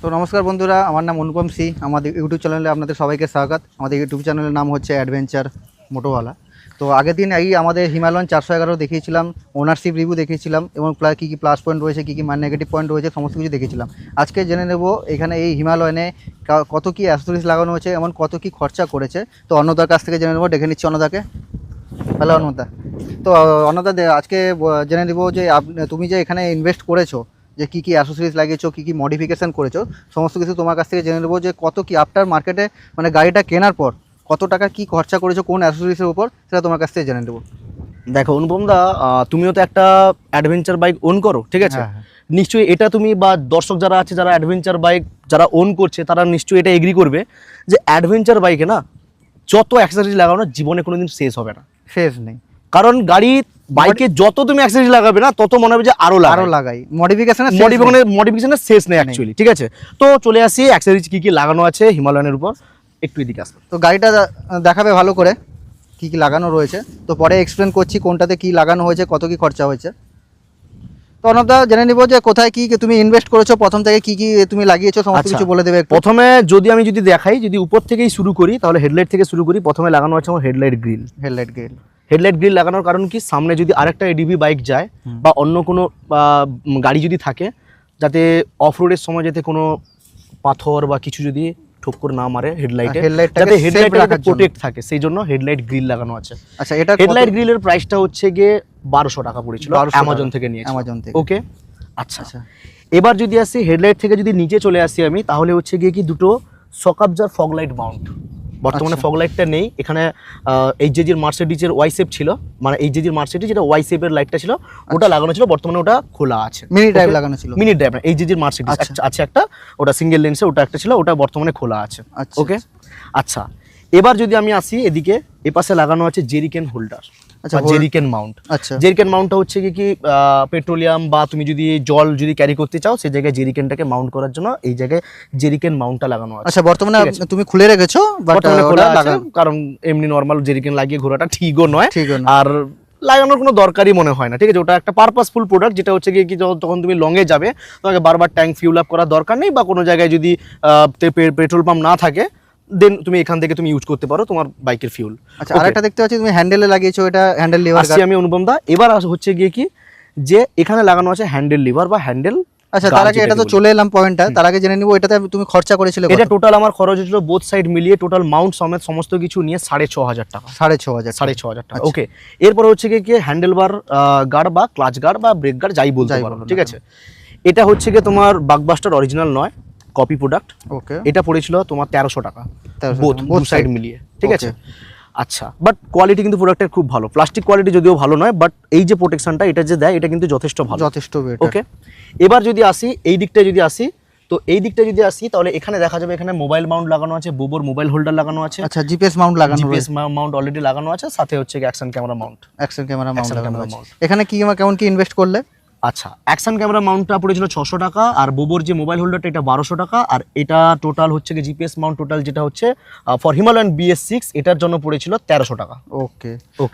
তো নমস্কার বন্ধুরা, আমার নাম অনুপম সি। আমাদের ইউটিউব চ্যানেলে আপনাদের সবাইকে স্বাগত। আমাদের ইউটিউব চ্যানেলের নাম হচ্ছে অ্যাডভেঞ্চার মোটোওয়ালা। তো আগের দিন আমাদের হিমালয়ান 411 দেখিয়েছিলাম, ওনারশিপ রিভিউ দেখিয়েছিলাম এবং কী কী প্লাস পয়েন্ট রয়েছে, কী কী নেগেটিভ পয়েন্ট রয়েছে, সমস্ত কিছু দেখিয়েছিলাম। আজকে জেনে নেব এখানে এই হিমালয়ানে কত কী অ্যাক্সেসরিজ লাগানো হয়েছে, এমন কত কী খরচা করেছে। তো অন্নদার কাছ থেকে জেনে নেবো, ডেকে নিচ্ছি অন্নদাকে। হ্যালো অন্নদা। তো অন্নদা, আজকে জেনে নেব যে তুমি যে এখানে ইনভেস্ট করেছো, যে কী কী অ্যাক্সেসরিজ লাগিয়েছো, কী কী মডিফিকেশান করেছো, সমস্ত কিছু তোমার কাছ থেকে জেনে নেবো। যে কত কী আফটার মার্কেটে মানে গাড়িটা কেনার পর কত টাকা কী খরচা করেছো কোন অ্যাক্সেসরিজের উপর, সেটা তোমার কাছ থেকে জেনে নেবো। দেখো অনুপমদা, তুমিও তো একটা অ্যাডভেঞ্চার বাইক ওন করো, ঠিক আছে? হ্যাঁ। নিশ্চয়ই এটা তুমি বা দর্শক যারা আছে যারা অ্যাডভেঞ্চার বাইক যারা ওন করছে তারা নিশ্চয়ই এটা এগ্রি করবে যে অ্যাডভেঞ্চার বাইকে না যত অ্যাক্সেসরিজ লাগানো জীবনে কোনোদিন শেষ হবে না। শেষ নেই, কারণ বাইকে যত তুমি অ্যাক্সেসরিজ লাগাবে না তত মনে হবে যে আরো লাগাই। মডিফিকেশনের শেষ নেই অ্যাকচুয়ালি, ঠিক আছে? তো চলে আসি অ্যাক্সেসরিজ কি কি লাগানো আছে হিমালয়ানের উপর, একটু এদিকে আসবে। তো গাড়িটা দেখাবে ভালো করে কী কী লাগানো রয়েছে, তো পরে এক্সপ্লেন করছি কোনটাতে কী লাগানো হয়েছে, কত কী খরচা হয়েছে। তো অনবদা জেনে নিব যে কোথায় কী তুমি ইনভেস্ট করেছো, প্রথম থেকে কী কী তুমি লাগিয়েছো, সমস্ত কিছু বলে দেবে একটু। প্রথমে আমি যদি দেখাই, যদি উপর থেকেই শুরু করি তাহলে হেডলাইট থেকে শুরু করি। প্রথমে লাগানো আছে আমার হেডলাইট গ্রিল লাগানোর কারণ কি, সামনে যদি আরেকটা এডিবি বাইক যায় বা অন্য কোনো গাড়ি যদি থাকে, যাতে অফ রোডের সময় যাতে কোনো পাথর বা কিছু যদি ঠোক্কর না মারে যাতে হেডলাইট প্রোটেক্ট থাকে, সেই জন্য হেডলাইট গ্রিল লাগানো আছে। আচ্ছা, এটা হেডলাইট গ্রিলের প্রাইসটা হচ্ছে গিয়ে 1200 টাকা পড়েছিল, অ্যামাজন থেকে নিয়েছি। ওকে, আচ্ছা। এবার যদি আসি হেডলাইট থেকে যদি নিচে চলে আসি আমি, তাহলে হচ্ছে গিয়ে কি দুটো সকাবজার ফগ লাইট মাউন্ট। বর্তমানে ফগ লাইটটা নেই এখানে। এইচজেজির মার্সিডিজের ওয়াই শেপ ছিল, মানে এইচজেজির মার্সিডিজ যেটা ওয়াই শেপের লাইটটা ছিল ওটা লাগানো ছিল, বর্তমানে ওটা খোলা আছে। মিনি ড্রাইভ লাগানো ছিল, মিনি ড্রাইভ না, এইচজেজির মার্সিডিজ আছে একটা, ওটা সিঙ্গেল লেন্সে ওটা একটা ছিল, ওটা বর্তমানে খোলা আছে। ওকে, আচ্ছা। এবার যদি আমি আসি এদিকে, এপাশে লাগানো আছে জেরিকেন হোল্ডার, জেরিকেন মাউন্ট। জেরিকেন মাউন্টটা হচ্ছে কি পেট্রোলিয়াম বা তুমি যদি জল যদি ক্যারি করতে চাও সেই জায়গায় জেরিকেনটাকে মাউন্ট করার জন্য এই জায়গায় জেরিকেন মাউন্টটা লাগানো আছে। আচ্ছা, বর্তমানে তুমি খুলে রেখেছো? বর্তমানে খোলা আছে, কারণ এমনি নর্মাল জেরিকেন লাগিয়ে ঘোরাটা ঠিকও নয়, আর লাগানোর কোনো দরকারই মনে হয় না, ঠিক আছে? ওটা একটা পারপাসফুল প্রোডাক্ট, যেটা হচ্ছে কি যখন তুমি লংয়ে যাবে তোমাকে বারবার ট্যাঙ্ক ফিউল আপ করার দরকার নেই, বা কোনো জায়গায় যদি পেট্রোল পাম্প না থাকে দেন তুমি এখান থেকে তুমি ইউজ করতে পারো তোমার বাইকের ফিউল। আচ্ছা, আরেকটা দেখতে পাচ্ছি তুমি হ্যান্ডেলে লাগিয়েছো, এটা হ্যান্ডেল লিভার। আমি অনুপম দা, এবার হচ্ছে গিয়ে কি যে এখানে লাগানো আছে হ্যান্ডেল লিভার বা হ্যান্ডেল। আচ্ছা, তার আগে এটা তো চলে এলাম পয়েন্টটা, তার আগে জেনে নিব এটাতে তুমি খরচা করেছিলে কত? এটা টোটাল আমার খরচ হয়েছিল বোথ সাইড মিলিয়ে, টোটাল মাউন্ট সমেত সমস্ত কিছু নিয়ে 6500 টাকা। 6500 টাকা। ওকে, এরপর হচ্ছে কি হ্যান্ডেল বার গার্ড বা ক্লাচ গার্ড বা ব্রেক গার্ড যাই বলতে পারো, ঠিক আছে? এটা হচ্ছে কি তোমার বাকবাস্টার অরিজিনাল নয়, কপি প্রোডাক্ট। ওকে, এটা পড়েছিল তোমার 1300 টাকা বোথ সাইড মিলিয়ে, ঠিক আছে? আচ্ছা, বাট কোয়ালিটি কিন্তু প্রোডাক্টের খুব ভালো, প্লাস্টিক কোয়ালিটি যদিও ভালো নয়, বাট এই যে প্রোটেকশনটা এটা যে দেয় এটা কিন্তু যথেষ্ট ভালো, যথেষ্ট বেটার। ওকে, এবার যদি আসি এই দিকটা যদি আসি তাহলে এখানে দেখা যাবে এখানে মোবাইল মাউন্ট লাগানো আছে, বুবোর মোবাইল হোল্ডার লাগানো আছে। আচ্ছা, জিপিএস মাউন্ট মাউন্ট অলরেডি লাগানো আছে, সাথে হচ্ছে অ্যাকশন ক্যামেরা মাউন্ট। এখানে কি কেমন কি ইনভেস্ট করলে? আচ্ছা, অ্যাকশন ক্যামেরা মাউন্টটা পড়েছিল 600 টাকা, আর বোবোর যে মোবাইল হোল্ডারটা এটা 1200 টাকা, আর এটা টোটাল হচ্ছে কি জিপিএস মাউন্ট টোটাল যেটা হচ্ছে ফর হিমালয়ান BS6 এটার জন্য পড়েছিল 1300 টাকা। ওকে,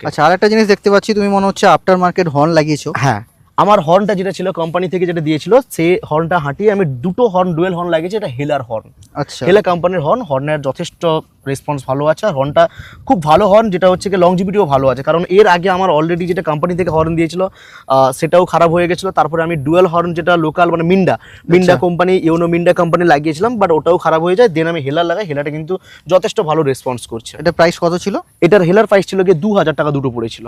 আচ্ছা, আরেকটা জিনিস দেখতে পাচ্ছি তুমি মনে হচ্ছে আফটার মার্কেট হর্ন লাগিয়েছো। হ্যাঁ, আমার হর্নটা যেটা ছিল কোম্পানি থেকে যেটা দিয়েছিল সেই হর্নটা হাঁটিয়ে আমি দুটো হর্ন ডুয়েল হর্ন লাগিয়েছি, এটা হেলার হর্ন। আচ্ছা, হেলা কোম্পানির হর্নের যথেষ্ট রেসপন্স ভালো আছে, আর হর্নটা খুব ভালো হর্ন, যেটা হচ্ছে কি লংজিভিটিও ভালো আছে, কারণ এর আগে আমার অলরেডি যেটা কোম্পানি থেকে হর্ন দিয়েছিল সেটাও খারাপ হয়ে গেছিলো। তারপরে আমি ডুয়েল হর্ন যেটা লোকাল মানে মিন্ডা কোম্পানি, ইউনো মিন্ডা কোম্পানি লাগিয়েছিলাম, বাট ওটাও খারাপ হয়ে যায়, দেন আমি হেলার লাগাই, হেলাটা কিন্তু যথেষ্ট ভালো রেসপন্স করছে। এটা প্রাইস কত ছিল? এটার হেলার প্রাইস ছিল গিয়ে 2000 টাকা দুটো পড়েছিল।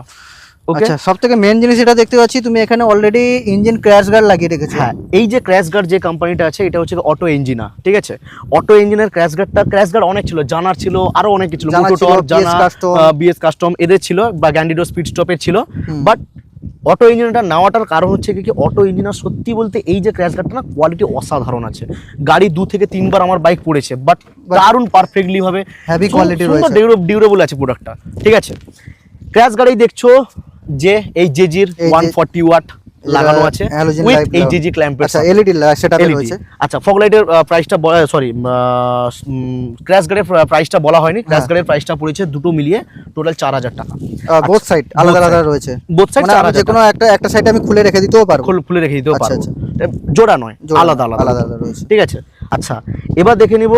আচ্ছা, সবথেকে মেন জিনিস এটা দেখতে পাচ্ছি তুমি এখানে অলরেডি ইঞ্জিন ক্র্যাশ গার্ড লাগিয়ে রেখেছো। হ্যাঁ, এই যে ক্র্যাশ গার্ড যে কোম্পানিটা আছে এটা হচ্ছে অটো ইঞ্জিনা, ঠিক আছে? অটো ইঞ্জিনের ক্র্যাশ গার্ড অনেক ছিল, জানার ছিল, আরো অনেক কিছু ছিল, বিএস কাস্টম এদের ছিল, বা গ্যান্ডিডো স্পিড স্টপের ছিল, বাট অটো ইঞ্জিনটা নেওয়াটার কারণ হচ্ছে কি অটো ইঞ্জিনার সত্যি বলতে এই যে ক্র্যাশ গার্ডটা না কোয়ালিটি অসাধারণ আছে। গাড়ি 2 থেকে 3 বার আমার বাইক পড়েছে, বাট দারুণ পারফেক্টলি ভাবে হেভি কোয়ালিটি রয়েছে, ডিউরেবল আছে প্রোডাক্টটা, ঠিক আছে? ক্র্যাশ গাড়ি দেখছো যে এই জেজির 140 ওয়াট লাগানো আছে উইথ এই জেজি ক্ল্যাম্প। আচ্ছা, এলইডি সেটআপে রয়েছে। আচ্ছা, ফগ লাইটের প্রাইসটা সরি ক্র্যাশ গাড়ির প্রাইসটা বলা হয়নি, ক্র্যাশ গাড়ির প্রাইসটা পড়েছে দুটো মিলিয়ে টোটাল 4000 টাকা। বোথ সাইড আলাদা আলাদা রয়েছে, বোথ সাইড যে কোনো একটা সাইড আমি খুলে রেখে দিতেও পারবো, খুলে রেখে দিতেও পারবো, জোড়া নয়, আলাদা আলাদা রয়েছে, ঠিক আছে? আচ্ছা, এবার দেখে নিব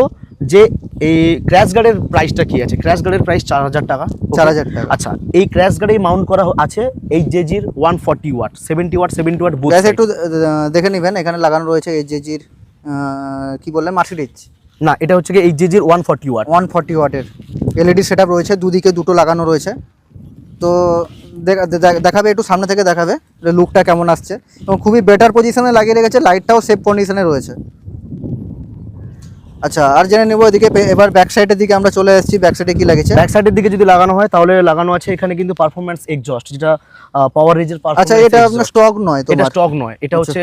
যে এই ক্র্যাশ গার্ডের প্রাইসটা কি আছে। ক্র্যাশ গার্ডের প্রাইস 4000 টাকা। 4000 টাকা। আচ্ছা, এই ক্র্যাশ গার্ডে মাউন্ট করা আছে এইচজেজির 140 ওয়াট, 70 ওয়াট, 70 ওয়াট বুথ। একটু দেখে নেবেন, এখানে লাগানো রয়েছে এইচজেজির কি বললেন, মার্সিডিজ না, এটা হচ্ছে কি এইচজেজির 140 ওয়াট। 140 ওয়াটের এলইডি সেটআপ রয়েছে, দুদিকে দুটো লাগানো রয়েছে। তো দেখাবে, একটু সামনে থেকে দেখাবে লুকটা কেমন আসছে, এবং খুবই বেটার পজিশনে লাগিয়ে রেখেছে, লাইটটাও সেফ কন্ডিশনে রয়েছে। আচ্ছা, আর জেনে নেব এদিকে। এবার ব্যাক সাইডের দিকে আমরা চলে এসেছি। ব্যাক সাইডে কি লাগিয়েছে? ব্যাক সাইডের দিকে যদি লাগানো হয় তাহলে লাগানো আছে এখানে কিন্তু পারফরম্যান্স এক্সজস্ট, যেটা পাওয়ার রেঞ্জের পারফরম্যান্স। আচ্ছা, এটা আপনার স্টক নয় তো? এটা স্টক নয়, এটা হচ্ছে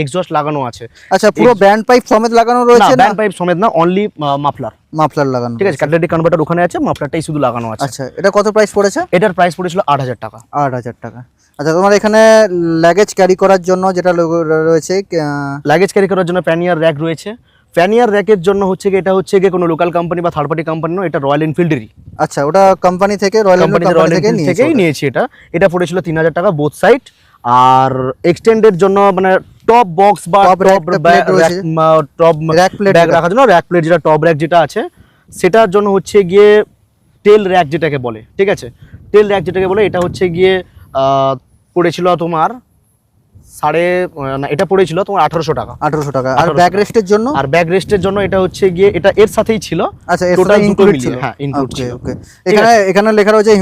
এক্সজস্ট লাগানো আছে। আচ্ছা, পুরো ব্যান্ড পাইপ সমেত লাগানো রয়েছে? না, ব্যান্ড পাইপ সমেত না, অনলি মাফলার লাগানো। ঠিক আছে, ক্যাটালিটিক কনভার্টার ওখানে আছে, মাফলারটাই শুধু লাগানো আছে। আচ্ছা, এটা কত প্রাইস পড়েছে? এটার প্রাইস পড়েছিল 8000 টাকা। 8000 টাকা। আচ্ছা, তোমার এখানে লাগেজ ক্যারি করার জন্য যেটা রয়েছে, লাগেজ ক্যারি করার জন্য প্যানিয়ার র্যাক রয়েছে। প্যানিয়ার র্যাকের জন্য হচ্ছে কি, এটা হচ্ছে কি কোনো লোকাল কোম্পানি বা থার্ড পার্টি কোম্পানি নয়, এটা রয়্যাল এনফিল্ডেরই। আচ্ছা, ওটা কোম্পানি থেকে, রয়্যাল এনফিল্ড থেকেই নিয়েছি। এটা পড়েছিল 3000 টাকা বোথ সাইড। আর এক্সটেন্ডের জন্য মানে টপ বক্স বা টপ ব্যাগ রাখার জন্য র্যাক প্লেট, যেটা টপ র্যাক যেটা আছে সেটার জন্য হচ্ছে গিয়ে টেল র্যাক যেটাকে বলে। ঠিক আছে, টেল র্যাক যেটাকে বলে, এটা হচ্ছে গিয়ে পড়েছিল তোমার এটা পড়েছিল তোমার 1800 টাকা। 1800 টাকা। আর ব্যাক রেস্টের জন্য? আর ব্যাক রেস্টের জন্য এটা হচ্ছে গিয়ে এটা এর সাথেই ছিল। আচ্ছা, টোটাল ইনক্লুড ছিল? হ্যাঁ, ইনক্লুড ছিল। ওকে, এখানে লেখা রয়েছে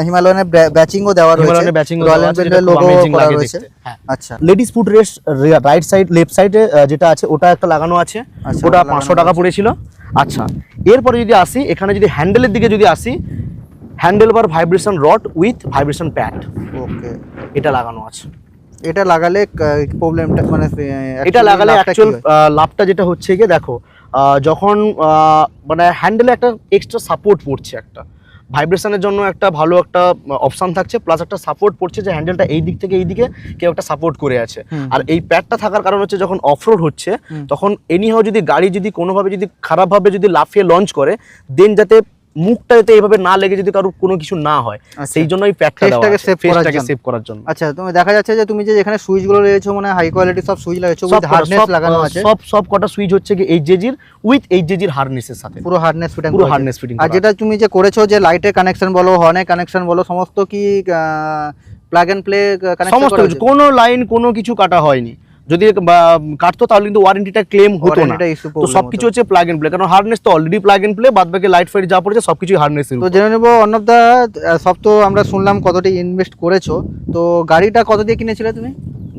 হিমালয়ানের ব্যাচিংও দেওয়া রয়েছে, রয়্যাল এনফিল্ডের লোগো করা রয়েছে। আচ্ছা, ladies foot rest right side, left সাইডে যেটা আছে ওটা একটা লাগানো আছে, ওটা 500 টাকা পড়েছিল। আচ্ছা, এরপরে যদি আসি এখানে, যদি হ্যান্ডেলের দিকে যদি আসি, handle bar vibration rod with vibration pad. Okay, এটা লাগানো আছে। এটা লাগালে প্রবলেমটা মানে, এটা লাগালে অ্যাকচুয়াল লাভটা যেটা হচ্ছে গিয়ে দেখো, যখন মানে হ্যান্ডেলে একটা এক্সট্রা সাপোর্ট পড়ছে, একটা ভাইব্রেশনের জন্য একটা ভালো একটা অপশন থাকছে, প্লাস একটা সাপোর্ট পড়ছে যে হ্যান্ডেলটা এই দিক থেকে এই দিকে কেউ একটা সাপোর্ট করে আছে। আর এই প্যাডটা থাকার কারণ হচ্ছে যখন অফরোড হচ্ছে তখন এনিহাও যদি গাড়ি যদি কোনোভাবে যদি খারাপভাবে যদি লাফিয়ে লঞ্চ করে, দেন যাতে মুখটা যাতে এইভাবে না লেগে যদি কারোর কোনো কিছু না হয়, সেই জন্য এই প্যাডটাকে সেভ করার জন্য। আচ্ছা, তুমি দেখা যাচ্ছে যে তুমি যে এখানে সুইচগুলো রয়েছে মানে হাই কোয়ালিটি সব সুইচ লাগিয়েছো, উইথ হার্নেস লাগানো আছে। সব কটা সুইচ হচ্ছে কি এইচজেজির উইথ এইচজেজির হার্নেসের সাথে, পুরো হার্নেস ফিটিং। আর করা। যেটা তুমি যে করেছো যে লাইটের কানেকশন বলো, হর্নের কানেকশন বলো, সমস্ত কি প্লাগ এন্ড প্লে কানেকশন? সমস্ত কিছু, কোনো লাইন কোনো কিছু কাটা হয়নি। যদি কাটতো তাহলে কিন্তু ওয়ারেন্টিটা ক্লেম হতো না। তো সবকিছু হচ্ছে প্লাগ এন্ড প্লে, কারণ হার্নেস তো অলরেডি প্লাগ এন্ড প্লে, বাদ বাকি লাইট ফাইট যা পড়েছে সবকিছু হার্নেসের। তো জেনে নেবো অর্ণব দা, সব তো আমরা শুনলাম কতটি ইনভেস্ট করেছো, তো গাড়িটা কত দিয়ে কিনেছিলে তুমি?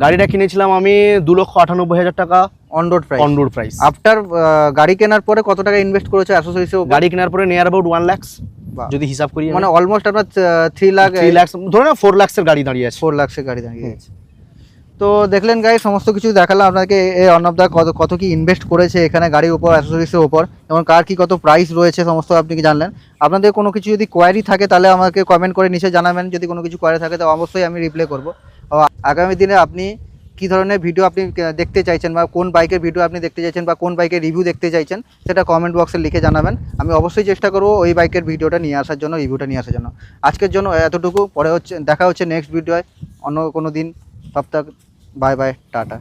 গাড়িটা কিনেছিলাম আমি 2,98,000 টাকা অন রোড প্রাইস। আফটার গাড়ি কেনার পরে কত টাকা ইনভেস্ট করেছো অ্যাসোসিয়েশন? গাড়ি কেনার পরে নিয়ার অ্যাবাউট 1 লাখ যদি হিসাব করি, মানে অলমোস্ট আপনার 3 লাখ ধরে না 4 লাখের গাড়ি দাঁড়িয়ে আছে। 4 লাখের গাড়ি দাঁড়িয়ে আছে। তো দেখলেন গাই, সমস্ত কিছু দেখালাম আপনাকে। এই অর্ণব দা কত কি ইনভেস্ট করেছে এখানে গাড়ির উপর, অ্যাসেসরিজের উপর, এবং কার কি কত প্রাইস রয়েছে সমস্ত আপনি কি জানলেন। আপনাদের কোনো কিছু যদি কোয়ারি থাকে তাহলে আমাকে কমেন্ট করে নিচে জানাবেন। যদি কোনো কিছু কোয়ারি থাকে তো অবশ্যই আমি রিপ্লাই করব। আগামী দিনে আপনি কী ধরনের ভিডিও আপনি দেখতে চাইছেন, বা কোন বাইকের ভিডিও আপনি দেখতে চাইছেন, বা কোন বাইকের রিভিউ দেখতে চাইছেন, সেটা কমেন্ট বক্সে লিখে জানাবেন। আমি অবশ্যই চেষ্টা করব ওই বাইকের ভিডিওটা নিয়ে আসার জন্য, রিভিউটা নিয়ে আসার জন্য। আজকের জন্য এতটুকু, পরে দেখা হচ্ছে নেক্সট ভিডিওয় অন্য কোনো দিন। তব তক বাই বাই, টাটা।